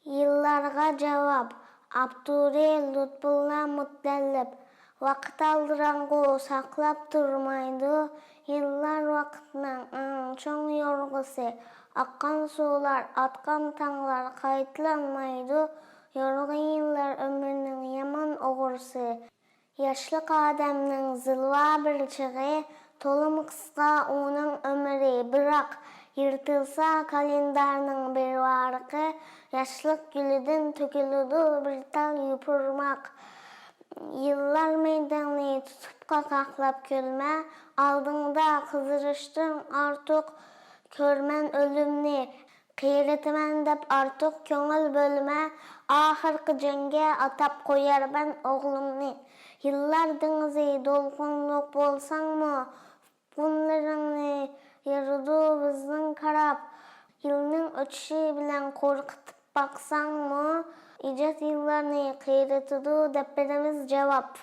Yıllarga cevap. Abdure Lutfullah Mutallib. Vaqt aldırangı saklap durmaydı. Yıllar vaqtının çoğun yorgusu. Akkan sular, atkan tağlar kayıtlanmaydı. Yorgun yıllar ömrünün yaman oğursu. Yaşlık adamның zılva bir çığı. Tolum kısa onun ömrü. Bırak yırtılsa kalendarның bir varıqı. Yaşlık gülüdün tökülüdü bir tal yupurmak. Yıllar meydanı tutup kakaqlap kölme. Aldığında kızırıştın artık körmen ölümni. Kıyıretimen dep artık köngül bölme. Ahırkı jenge atap koyar ben oğlumni. Yıllar denizi dolkunluk bolsan mı? Bunlarını yarıdı bizden karab. Yılının ötüşü bilen korkutup baksan mı? İcat yıllarını kıyıretidu dep beremiz cevap.